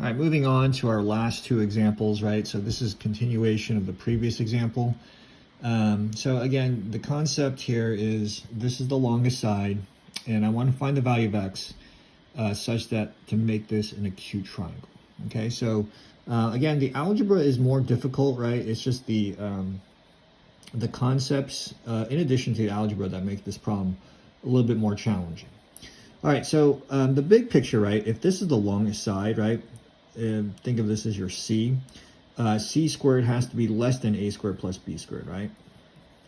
All right, moving on to our last two examples, right? So this is continuation of the previous example. So again, the concept here is this is the longest side, and I want to find the value of x such that to make this an acute triangle. Okay, so again, the algebra is more difficult, right? It's just the concepts in addition to the algebra that make this problem a little bit more challenging. All right, so the big picture, right? If this is the longest side, right? Think of this as your c. C squared has to be less than a squared plus b squared, right?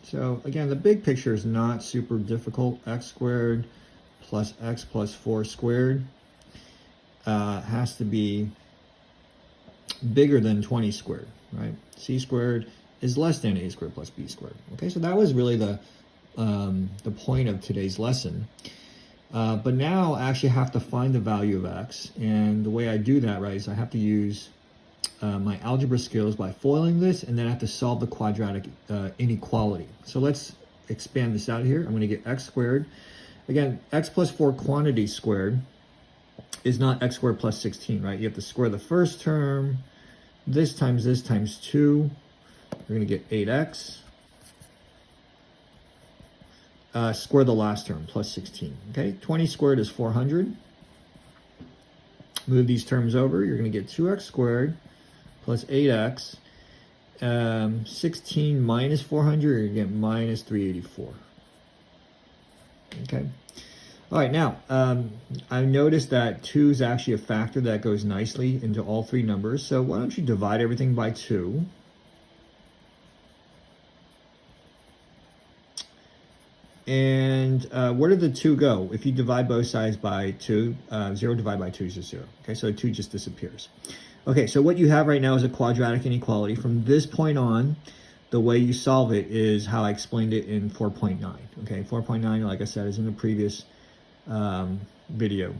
So again, the big picture is not super difficult. X squared plus x plus 4 squared has to be bigger than 20 squared, right? C squared is less than a squared plus b squared. Okay, so that was really the point of today's lesson. But now I actually have to find the value of x, and the way I do that, right, is I have to use my algebra skills by foiling this, and then I have to solve the quadratic inequality. So let's expand this out here. I'm going to get x squared. Again, x plus 4 quantity squared is not x squared plus 16, right? You have to square the first term, this times 2. We're going to get 8x. Square the last term, plus 16. Okay, 20 squared is 400. Move these terms over. You're going to get 2x squared plus 8x. 16 minus 400, you're going to get minus 384. Okay. All right, now, I noticed that 2 is actually a factor that goes nicely into all three numbers. So why don't you divide everything by 2? And where did the 2 go? If you divide both sides by 2, 0 divided by 2 is just 0. Okay, so 2 just disappears. Okay, so what you have right now is a quadratic inequality. From this point on, the way you solve it is how I explained it in 4.9. Okay, 4.9, like I said, is in the previous video.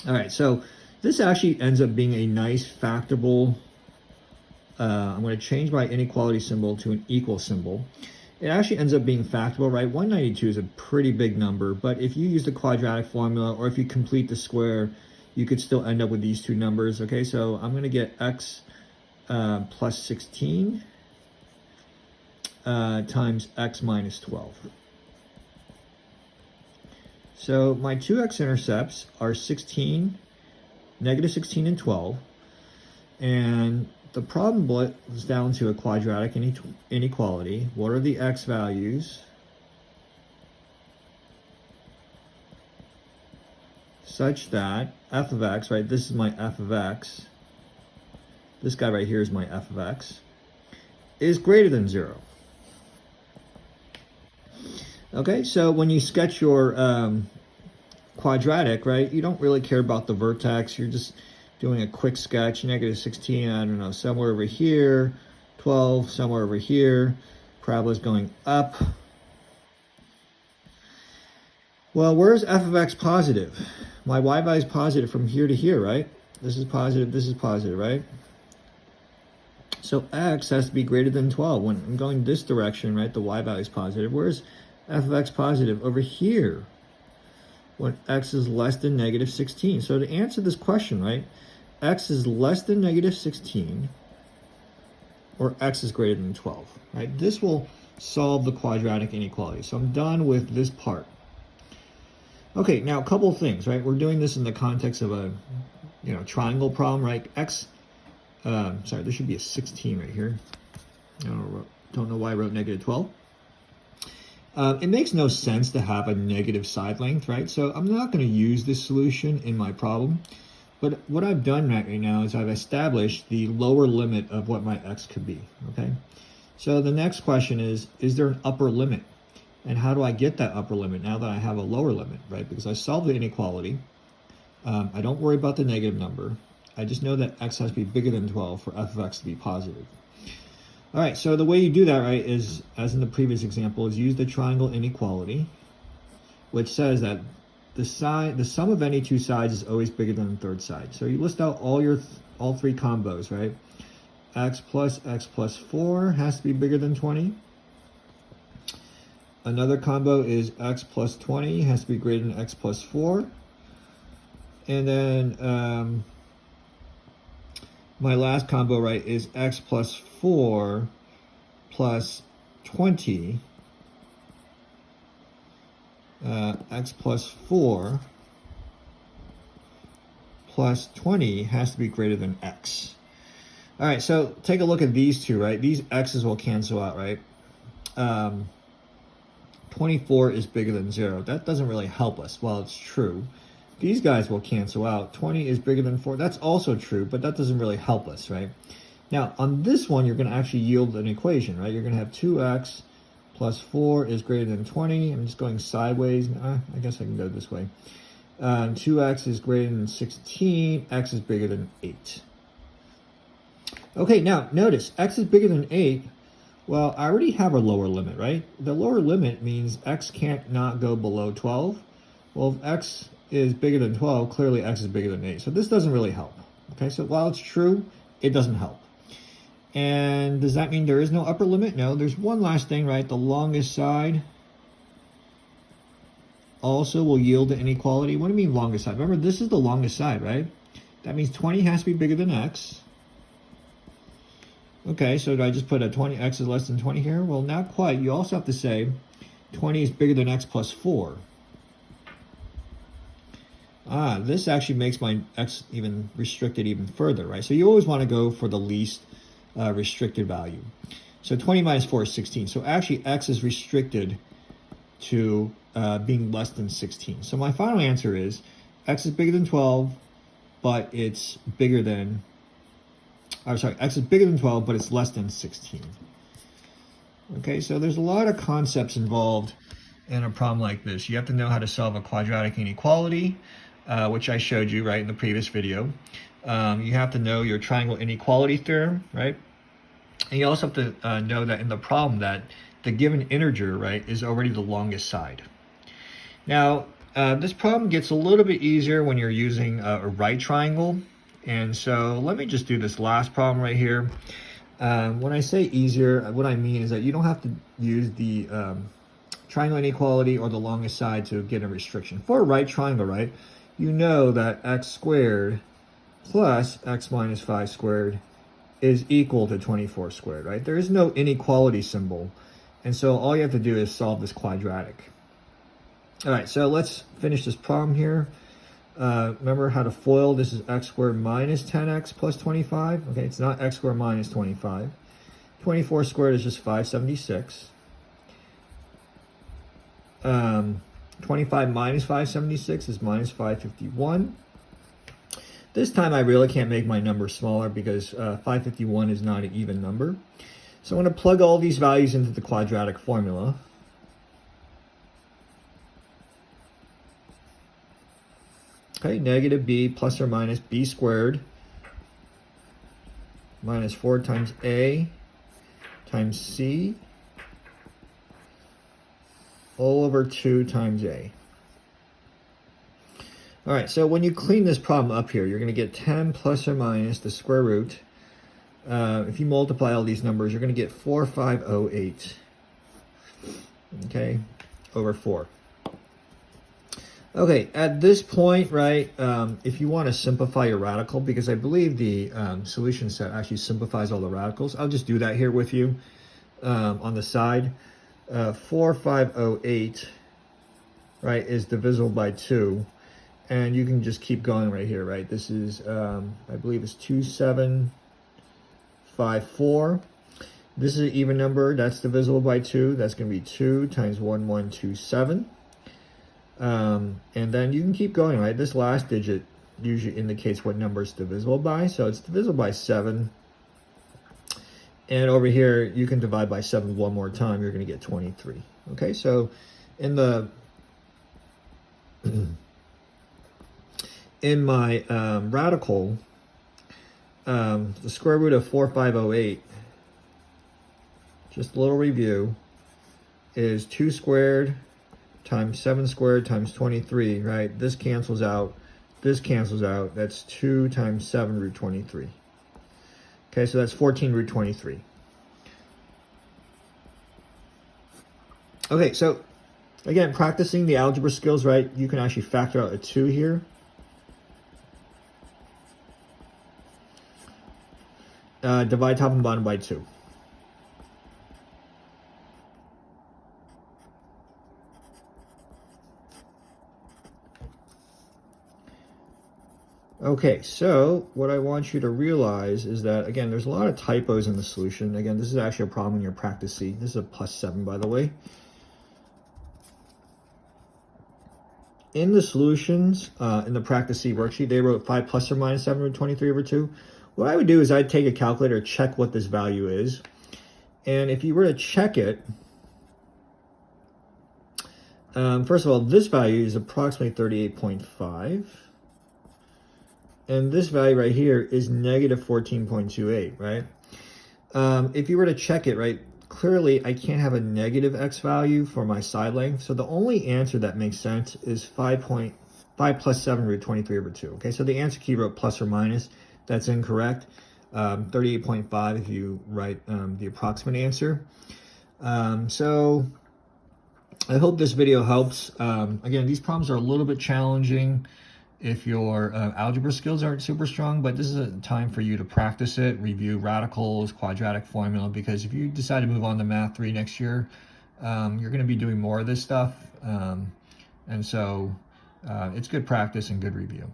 All right, so this actually ends up being a nice factorable. I'm going to change my inequality symbol to an equal symbol. It actually ends up being factorable, right? 192 is a pretty big number, but if you use the quadratic formula or if you complete the square, you could still end up with these two numbers. Okay, so I'm going to get x plus 16 times x minus 12. So my two x-intercepts are 16, negative 16 and 12, and the problem boils down to a quadratic inequality. What are the x values such that f of x, right, this is my f of x, this guy right here is my f of x, is greater than 0. Okay, so when you sketch your quadratic, right, you don't really care about the vertex. You're just doing a quick sketch. Negative 16, I don't know, somewhere over here. 12, somewhere over here. Parabola's going up. Well, where's f of x positive? My y value is positive from here to here, right? This is positive, right? So x has to be greater than 12. When I'm going this direction, right, the y value is positive. Where's f of x positive? Over here, when x is less than negative 16. So to answer this question, right, x is less than negative 16 or x is greater than 12, right? This will solve the quadratic inequality. So I'm done with this part. Okay, now a couple of things, right? We're doing this in the context of a, triangle problem, right? Sorry, there should be a 16 right here. I don't know why I wrote negative 12. It makes no sense to have a negative side length, right? So I'm not going to use this solution in my problem. But what I've done right now is I've established the lower limit of what my x could be, okay? So the next question is there an upper limit? And how do I get that upper limit now that I have a lower limit, right? Because I solved the inequality. I don't worry about the negative number. I just know that x has to be bigger than 12 for f of x to be positive. All right, so the way you do that, right, is, as in the previous example, is use the triangle inequality, which says that the sum of any two sides is always bigger than the third side. So you list out all three combos, right? X plus 4 has to be bigger than 20. Another combo is x plus 20 has to be greater than x plus 4. And then my last combo, right, is x plus 4 plus 20. X plus 4 plus 20 has to be greater than x. All right, so take a look at these two, right? These x's will cancel out, right? 24 is bigger than 0. That doesn't really help us. Well, it's true. These guys will cancel out. 20 is bigger than 4. That's also true, but that doesn't really help us, right? Now, on this one, you're going to actually yield an equation, right? You're going to have 2x plus 4 is greater than 20. I'm just going sideways. I guess I can go this way. 2x is greater than 16. X is bigger than 8. Okay, now notice x is bigger than 8. Well, I already have a lower limit, right? The lower limit means x can't not go below 12. Well, if x is bigger than 12, clearly x is bigger than 8. So this doesn't really help. Okay, so while it's true, it doesn't help. And does that mean there is no upper limit? No, there's one last thing, right? The longest side also will yield an inequality. What do you mean longest side? Remember, this is the longest side, right? That means 20 has to be bigger than x. Okay, so do I just put a 20x is less than 20 here? Well, not quite. You also have to say 20 is bigger than x plus 4. This actually makes my x even restricted even further, right? So you always want to go for the least restricted value. So 20 minus 4 is 16. So actually x is restricted to being less than 16. So my final answer is x is bigger than 12, but it's bigger than, x is bigger than 12, but it's less than 16. Okay, so there's a lot of concepts involved in a problem like this. You have to know how to solve a quadratic inequality, which I showed you, right, in the previous video. You have to know your triangle inequality theorem, right? And you also have to know that in the problem that the given integer, right, is already the longest side. Now, this problem gets a little bit easier when you're using a right triangle. And so let me just do this last problem right here. When I say easier, what I mean is that you don't have to use the triangle inequality or the longest side to get a restriction. For a right triangle, right, you know that x squared plus x minus 5 squared is equal to 24 squared, right? There is no inequality symbol. And so all you have to do is solve this quadratic. All right, so let's finish this problem here. Remember how to FOIL. This is x squared minus 10x plus 25. Okay, it's not x squared minus 25. 24 squared is just 576. 25 minus 576 is minus 551. This time I really can't make my number smaller because 551 is not an even number. So I'm going to plug all these values into the quadratic formula. Okay, negative b plus or minus b squared minus 4 times a times c all over 2 times a. All right, so when you clean this problem up here, you're going to get 10 plus or minus the square root. If you multiply all these numbers, you're going to get 4508, okay, over 4. Okay, at this point, right, if you want to simplify your radical, because I believe the solution set actually simplifies all the radicals, I'll just do that here with you on the side. 4508, right, is divisible by 2. And you can just keep going right here, right? This is, I believe it's 2754. This is an even number. That's divisible by 2. That's going to be 2 times 1127. And then you can keep going, right? This last digit usually indicates what number it's divisible by. So it's divisible by 7. And over here, you can divide by 7 one more time. You're going to get 23. Okay, so in the in my radical, the square root of 4508, just a little review, is 2 squared times 7 squared times 23, right? This cancels out. This cancels out. That's 2 times 7 root 23. Okay, so that's 14 root 23. Okay, so again, practicing the algebra skills, right? You can actually factor out a 2 here. divide top and bottom by 2. Okay, so what I want you to realize is that, again, there's a lot of typos in the solution. Again, this is actually a problem in your practice C. This is a +7, by the way. In the solutions, in the practice C worksheet, they wrote 5 plus or minus 7/23/2. What I would do is I'd take a calculator, check what this value is. And if you were to check it, first of all, this value is approximately 38.5. And this value right here is negative 14.28, right? If you were to check it, right, clearly I can't have a negative x value for my side length. So the only answer that makes sense is 5 plus 7/23/2. Okay, so the answer key wrote plus or minus. That's incorrect. 38.5 if you write the approximate answer. So I hope this video helps. Again, these problems are a little bit challenging if your algebra skills aren't super strong, but this is a time for you to practice it, review radicals, quadratic formula, because if you decide to move on to Math 3 next year, you're going to be doing more of this stuff. And so it's good practice and good review.